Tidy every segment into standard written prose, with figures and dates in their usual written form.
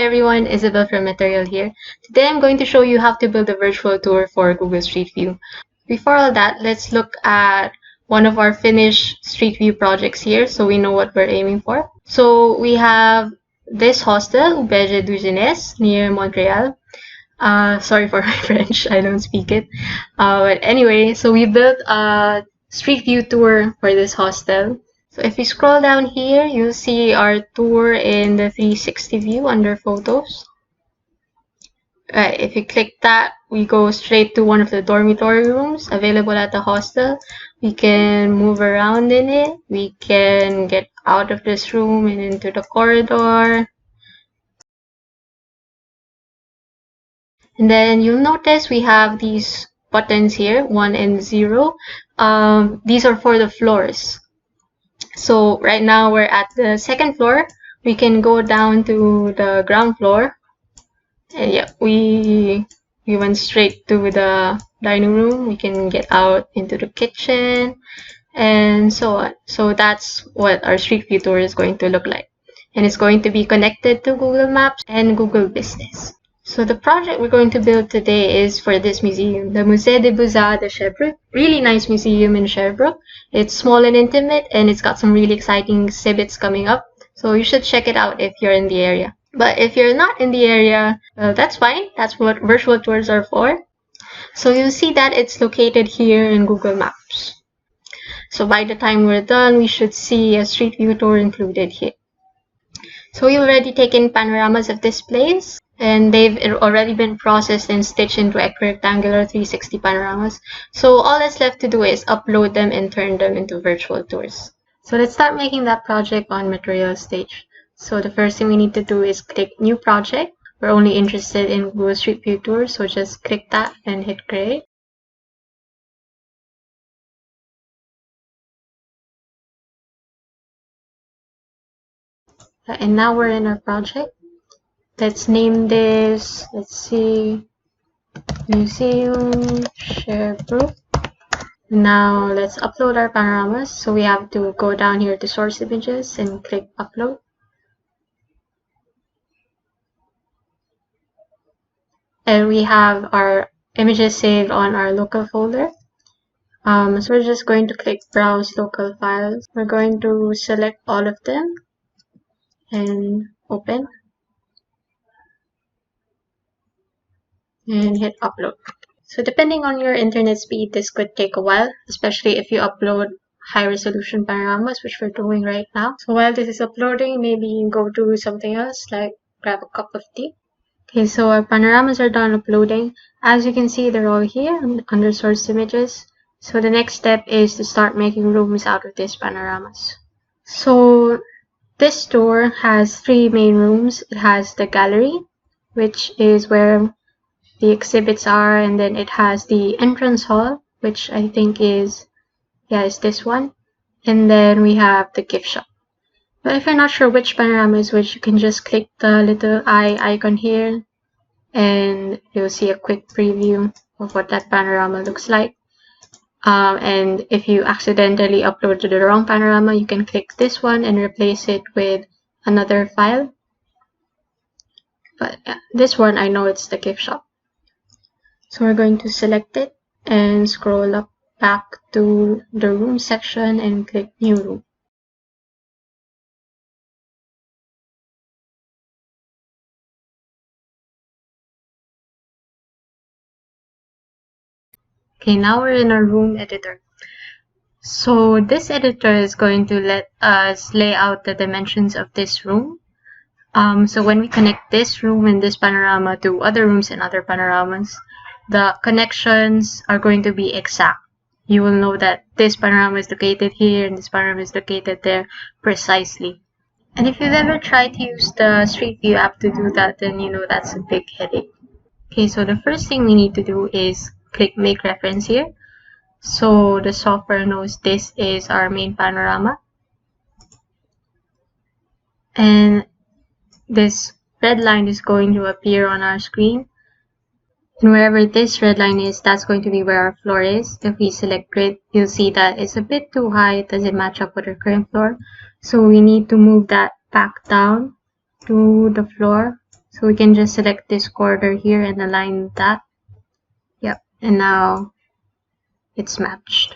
everyone, Isabel from Metareal here. Today I'm going to show you how to build a virtual tour for Google Street View. Before all that, let's look at one of our finished Street View projects here so we know what we're aiming for. So we have this hostel, Auberge du Jeunesse, near Montreal. Sorry for my French, I don't speak it. But anyway, so we built a Street View tour for this hostel. So if you scroll down here, you'll see our tour in the 360 view under photos. If you click that, we go straight to one of the dormitory rooms available at the hostel. We can move around in it. We can get out of this room and into the corridor. And then you'll notice we have these buttons here, 1 and 0. These are for the floors. So right now we're at the second floor. We can go down to the ground floor. And yeah, we went straight to the dining room. We can get out into the kitchen and so on. So that's what our Street View tour is going to look like. And it's going to be connected to Google Maps and Google Business. So the project we're going to build today is for this museum, the Musée des Beaux-Arts de Sherbrooke. Really nice museum in Sherbrooke. It's small and intimate, and it's got some really exciting exhibits coming up. So you should check it out if you're in the area. But if you're not in the area, that's fine. That's what virtual tours are for. So you'll see that it's located here in Google Maps. So by the time we're done, we should see a Street View tour included here. So we've already taken panoramas of this place, and they've already been processed and stitched into rectangular 360 panoramas. So all that's left to do is upload them and turn them into virtual tours. So let's start making that project on Metareal Stage. So the first thing we need to do is click New Project. We're only interested in Google Street View Tour, so just click that and hit Create. And now we're in our project. Let's name this, let's see, Museum Sherbrooke. Now let's upload our panoramas. So we have to go down here to Source Images and click Upload. And we have our images saved on our local folder. So we're just going to click Browse Local Files. We're going to select all of them and open and hit upload. So depending on your internet speed, this could take a while, especially if you upload high resolution panoramas, which we're doing right now. So while this is uploading, maybe go do something else, like grab a cup of tea. Okay, so our panoramas are done uploading. As you can see, they're all here under source images. So the next step is to start making rooms out of these panoramas. So this tour has 3 main rooms. It has the gallery, which is where the exhibits are, and then it has the entrance hall, which I think is this one, and then we have the gift shop. But if you're not sure which panorama is which, you can just click the little eye icon here and you'll see a quick preview of what that panorama looks like. And if you accidentally uploaded the wrong panorama, you can click this one and replace it with another file. But yeah, this one, I know it's the gift shop. So we're going to select it and scroll up back to the room section and click New Room. Okay, now we're in our room editor. So this editor is going to let us lay out the dimensions of this room. So when we connect this room and this panorama to other rooms and other panoramas, the connections are going to be exact. You will know that this panorama is located here and this panorama is located there precisely. And if you've ever tried to use the Street View app to do that, then you know that's a big headache. Okay, so the first thing we need to do is click Make Reference here. So the software knows this is our main panorama. And this red line is going to appear on our screen. And wherever this red line is, that's going to be where our floor is. If we select grid, you'll see that it's a bit too high. It doesn't match up with our current floor. So we need to move that back down to the floor. So we can just select this corner here and align that. Yep, and now it's matched.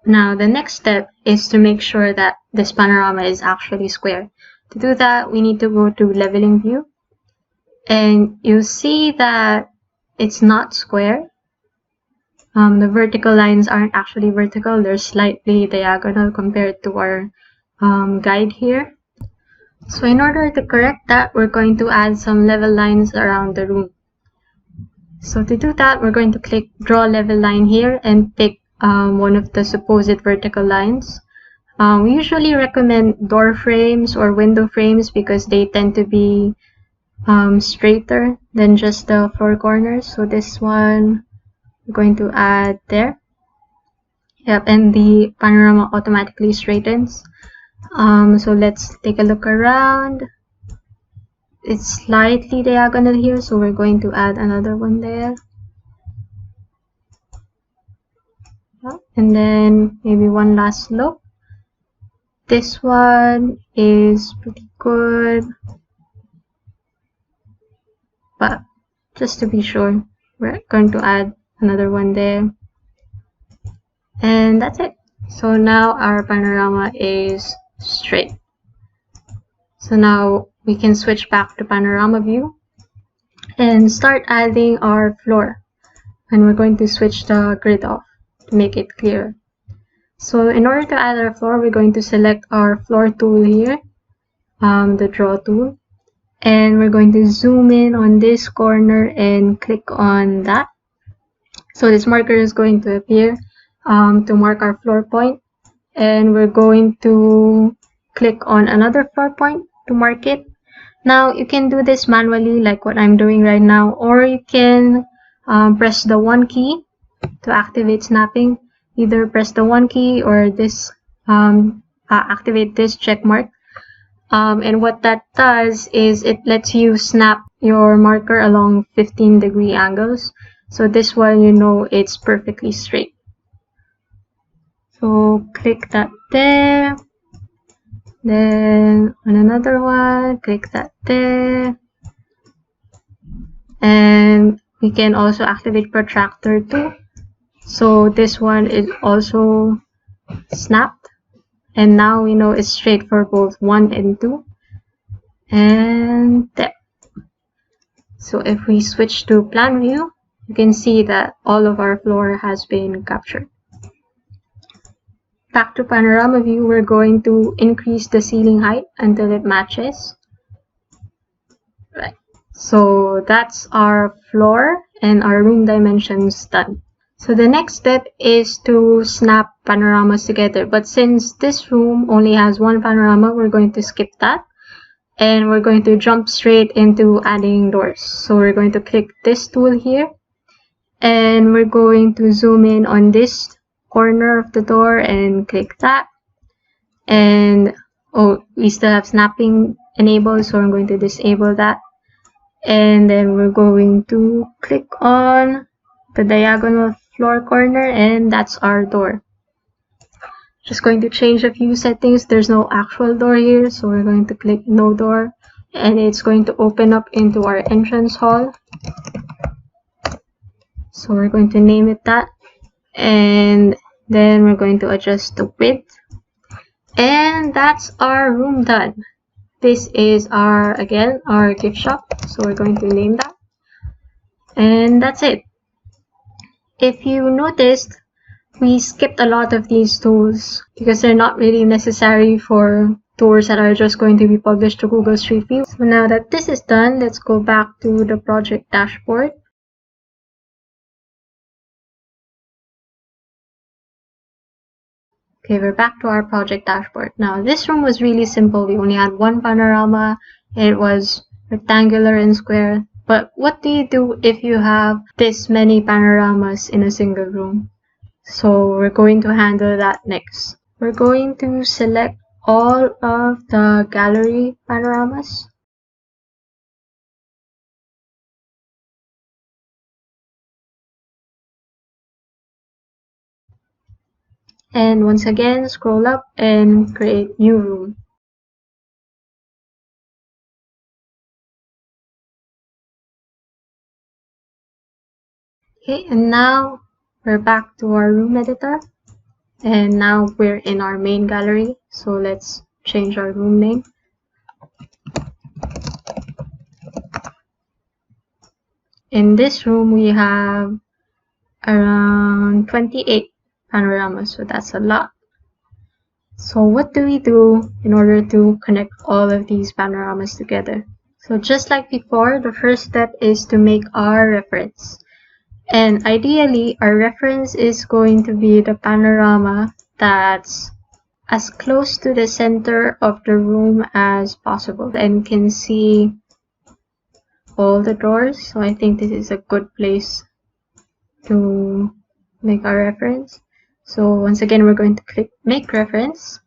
Now the next step is to make sure that this panorama is actually square. To do that, we need to go to leveling view, and you see that it's not square. The vertical lines aren't actually vertical, they're slightly diagonal compared to our guide here. So in order to correct that, we're going to add some level lines around the room. So to do that, we're going to click draw level line here and pick one of the supposed vertical lines. We usually recommend door frames or window frames because they tend to be straighter than just the floor corners. So this one we're going to add there. Yep, and the panorama automatically straightens. So let's take a look around. It's slightly diagonal here, so we're going to add another one there. Yep, and then maybe one last look. This one is pretty good, but just to be sure, we're going to add another one there. And that's it. So now our panorama is straight. So now we can switch back to panorama view and start adding our floor. And we're going to switch the grid off to make it clearer. So in order to add our floor, we're going to select our floor tool here, the draw tool. And we're going to zoom in on this corner and click on that. So this marker is going to appear to mark our floor point. And we're going to click on another floor point to mark it. Now you can do this manually like what I'm doing right now, or you can press the 1 key to activate snapping. Either press the 1 key or this activate this check mark. And what that does is it lets you snap your marker along 15-degree angles. So this one, you know, it's perfectly straight. So click that there. Then on another one, click that there. And we can also activate protractor too. So this one is also snapped. And now we know it's straight for both 1 and 2. And there. So if we switch to plan view, you can see that all of our floor has been captured. Back to panorama view, we're going to increase the ceiling height until it matches. Right. So that's our floor and our room dimensions done. So the next step is to snap panoramas together. But since this room only has one panorama, we're going to skip that. And we're going to jump straight into adding doors. So we're going to click this tool here. And we're going to zoom in on this corner of the door and click that. And we still have snapping enabled, so I'm going to disable that. And then we're going to click on the diagonal floor corner, and that's our door. Just going to change a few settings. There's no actual door here, so we're going to click no door, and it's going to open up into our entrance hall. So we're going to name it that, and then we're going to adjust the width, and that's our room done. This is our gift shop, so we're going to name that, and that's it. If you noticed, we skipped a lot of these tools because they're not really necessary for tours that are just going to be published to Google Street View. So now that this is done, let's go back to the project dashboard. Okay, we're back to our project dashboard. Now, this room was really simple. We only had one panorama. It was rectangular and square. But what do you do if you have this many panoramas in a single room? So we're going to handle that next. We're going to select all of the gallery panoramas. And once again, scroll up and create new room. Okay, and now we're back to our room editor. And now we're in our main gallery. So let's change our room name. In this room, we have around 28 panoramas. So that's a lot. So what do we do in order to connect all of these panoramas together? So just like before, the first step is to make our reference. And ideally, our reference is going to be the panorama that's as close to the center of the room as possible and can see all the doors. So I think this is a good place to make our reference. So once again, we're going to click make reference.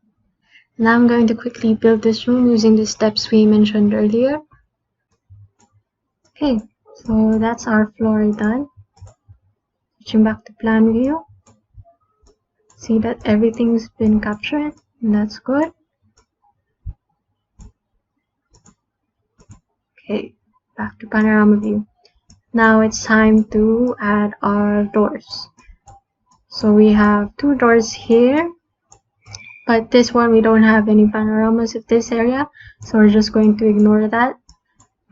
Now I'm going to quickly build this room using the steps we mentioned earlier. Okay, so that's our floor done. Switching back to plan view. See that everything's been captured, and that's good. Okay, back to panorama view. Now it's time to add our doors. So we have two doors here, but this one we don't have any panoramas of this area, so we're just going to ignore that.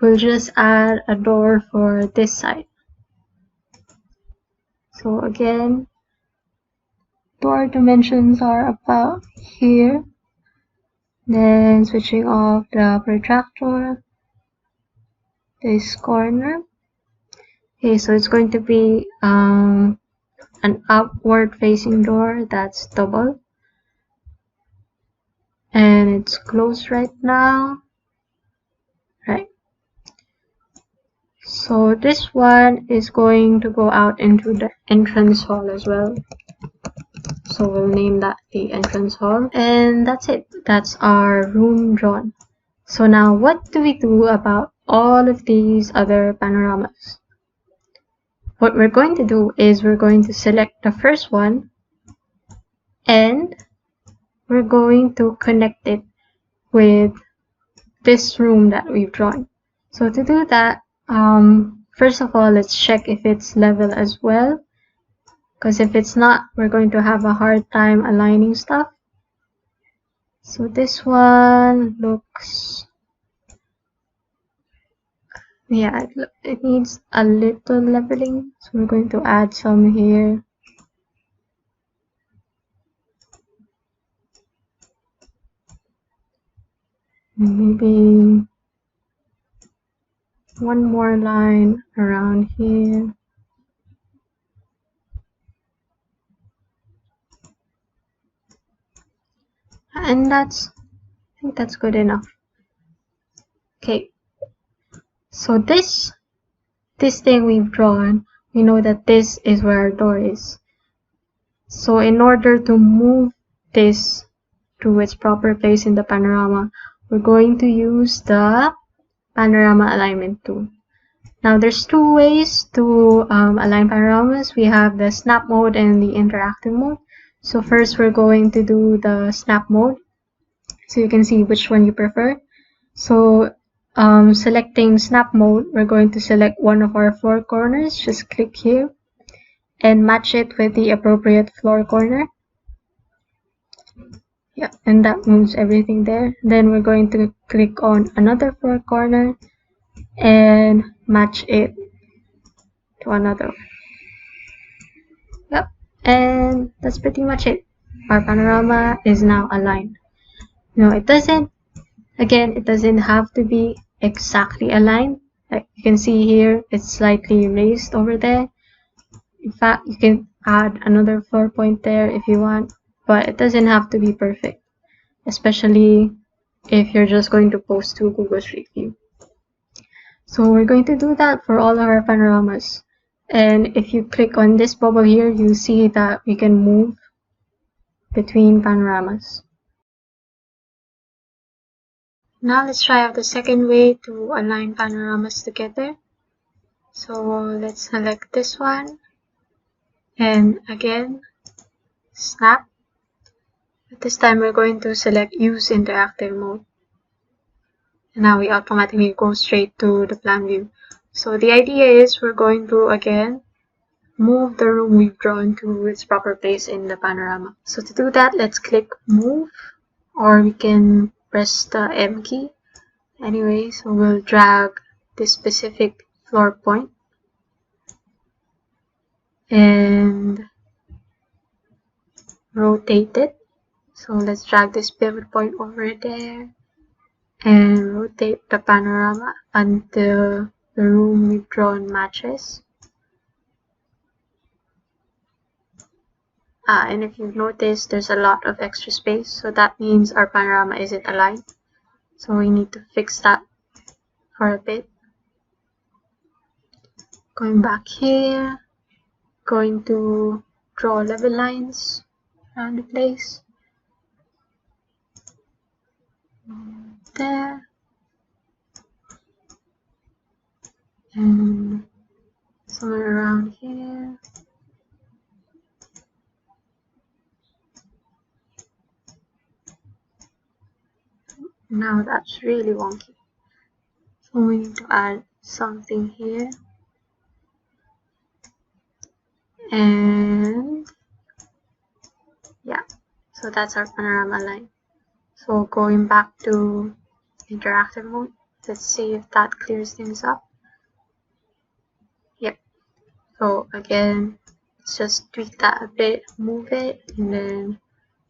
We'll just add a door for this side. So again, door dimensions are about here. Then switching off the protractor, this corner. Okay, so it's going to be an outward facing door that's double. And it's closed right now. Right. So this one is going to go out into the entrance hall as well. So we'll name that the entrance hall. And that's it. That's our room drawn. So now what do we do about all of these other panoramas? What we're going to do is we're going to select the first one and we're going to connect it with this room that we've drawn. So to do that, first of all, let's check if it's level as well. Because if it's not, we're going to have a hard time aligning stuff. So this one looks, yeah, it needs a little leveling. So we're going to add some here. Maybe one more line around here. And I think that's good enough. Okay. So this thing we've drawn, we know that this is where our door is. So in order to move this to its proper place in the panorama, we're going to use the panorama alignment tool. Now there's two ways to align panoramas. We have the snap mode and the interactive mode. So first we're going to do the snap mode, so you can see which one you prefer. So selecting snap mode, we're going to select one of our floor corners. Just click here and match it with the appropriate floor corner. Yeah, and that moves everything there. Then we're going to click on another floor corner and match it to another. Yep, and that's pretty much it. Our panorama is now aligned. No, it doesn't have to be exactly aligned. Like you can see here, it's slightly raised over there. In fact, you can add another floor point there if you want, but it doesn't have to be perfect, especially if you're just going to post to Google Street View. So we're going to do that for all of our panoramas. And if you click on this bubble here, you see that we can move between panoramas. Now let's try out the second way to align panoramas together. So let's select this one and again snap. But this time we're going to select use interactive mode. And now we automatically go straight to the plan view. So the idea is we're going to again move the room we've drawn to its proper place in the panorama. So to do that, let's click move, or we can press the M key. Anyway, so we'll drag this specific floor point and rotate it. So let's drag this pivot point over there and rotate the panorama until the room we've drawn matches. And if you've noticed, there's a lot of extra space, so that means our panorama isn't aligned. So we need to fix that for a bit. Going back here, going to draw level lines around the place. There. And somewhere around here. Now that's really wonky. So we need to add something here. And yeah, so that's our panorama line. So going back to interactive mode, let's see if that clears things up. Yep. So again, let's just tweak that a bit, move it, and then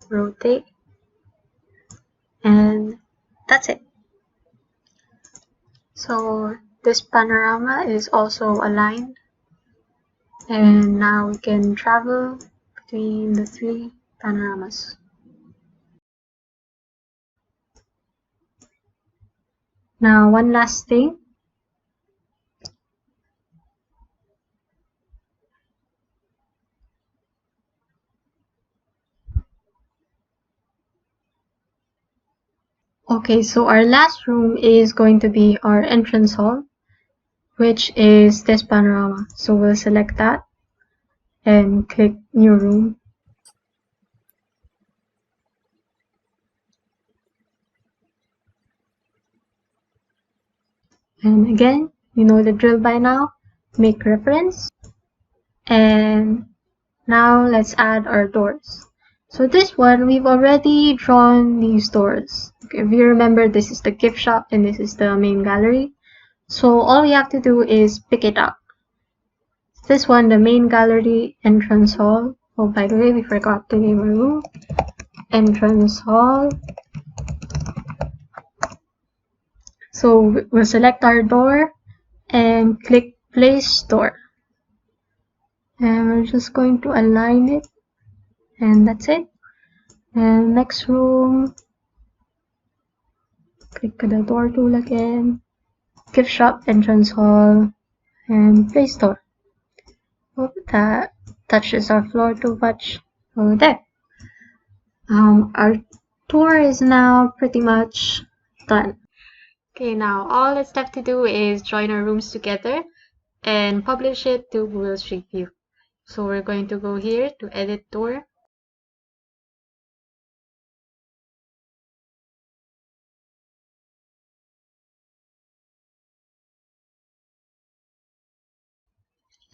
rotate. And that's it. So this panorama is also aligned. And now we can travel between the three panoramas. Now, one last thing. Okay, so our last room is going to be our entrance hall, which is this panorama. So we'll select that and click new room. And again, you know the drill by now. Make reference. And now let's add our doors. So this one, we've already drawn these doors. Okay, if you remember, this is the gift shop and this is the main gallery. So all we have to do is pick it up. This one, the main gallery entrance hall. Oh, by the way, we forgot to name our room. Entrance hall. So we'll select our door and click place door. And we're just going to align it. And that's it. And next room, click the door tool again. Gift shop, entrance hall, and place door. Hope that touches our floor too much. Oh, there. Our tour is now pretty much done. Okay, now all that's left to do is join our rooms together and publish it to Google Street View. So we're going to go here to edit tour.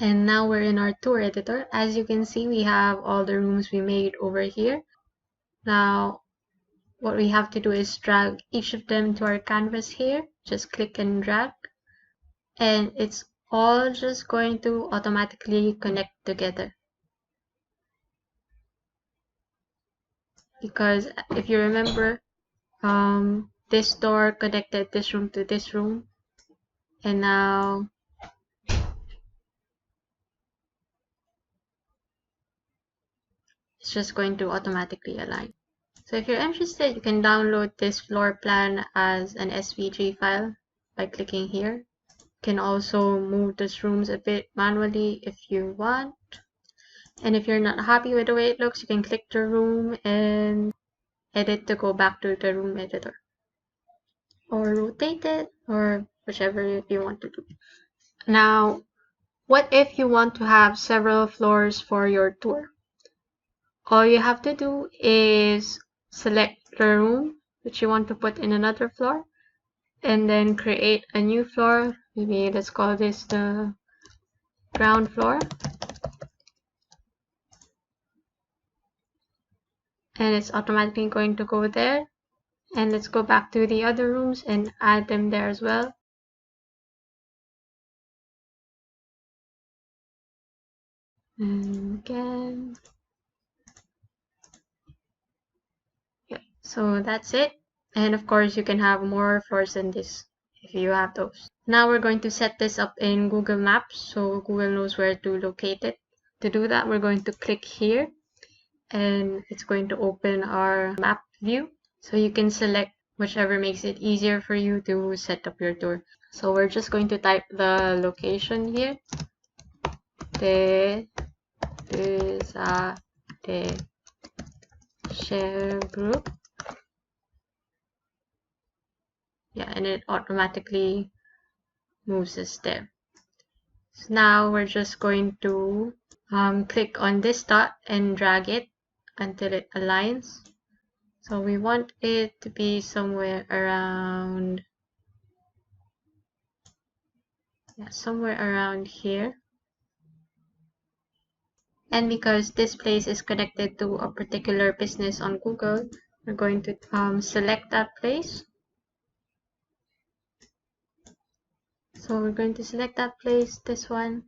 And now we're in our tour editor. As you can see, we have all the rooms we made over here. Now, what we have to do is drag each of them to our canvas here. Just click and drag. And it's all just going to automatically connect together. Because if you remember, this door connected this room to this room. And now it's just going to automatically align. So if you're interested, you can download this floor plan as an SVG file by clicking here. You can also move these rooms a bit manually if you want. And if you're not happy with the way it looks, you can click the room and edit to go back to the room editor. Or rotate it, or whichever you want to do. Now, what if you want to have several floors for your tour? All you have to do is select the room which you want to put in another floor and then create a new floor. Maybe let's call this the ground floor. and it's automatically going to go there. And let's go back to the other rooms and add them there as well. And again, yeah, so that's it. And of course, you can have more floors than this if you have those. Now we're going to set this up in Google Maps so Google knows where to locate it. To do that, we're going to click here and it's going to open our map view. So you can select whichever makes it easier for you to set up your tour. So we're just going to type the location here. De de share group. Yeah, and it automatically moves us there. So now we're just going to click on this dot and drag it until it aligns. So we want it to be somewhere around, somewhere around here. And because this place is connected to a particular business on Google, we're going to select that place. So we're going to select that place, this one,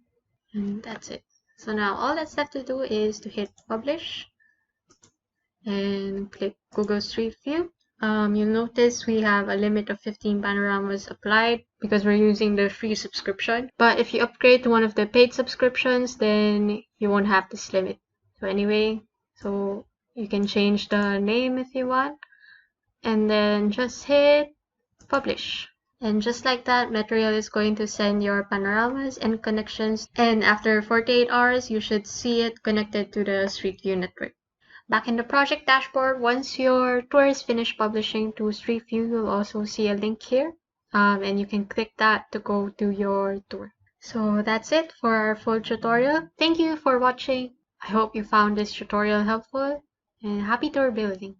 and that's it. So now all that's left to do is to hit publish and click Google Street View. You'll notice we have a limit of 15 panoramas applied because we're using the free subscription. But if you upgrade to one of the paid subscriptions, then you won't have this limit. So anyway, so you can change the name if you want, and then just hit publish. And just like that, Metareal is going to send your panoramas and connections, and after 48 hours, you should see it connected to the Street View network. Back in the project dashboard, once your tour is finished publishing to Street View, you'll also see a link here, and you can click that to go to your tour. So that's it for our full tutorial. Thank you for watching. I hope you found this tutorial helpful, and happy tour building!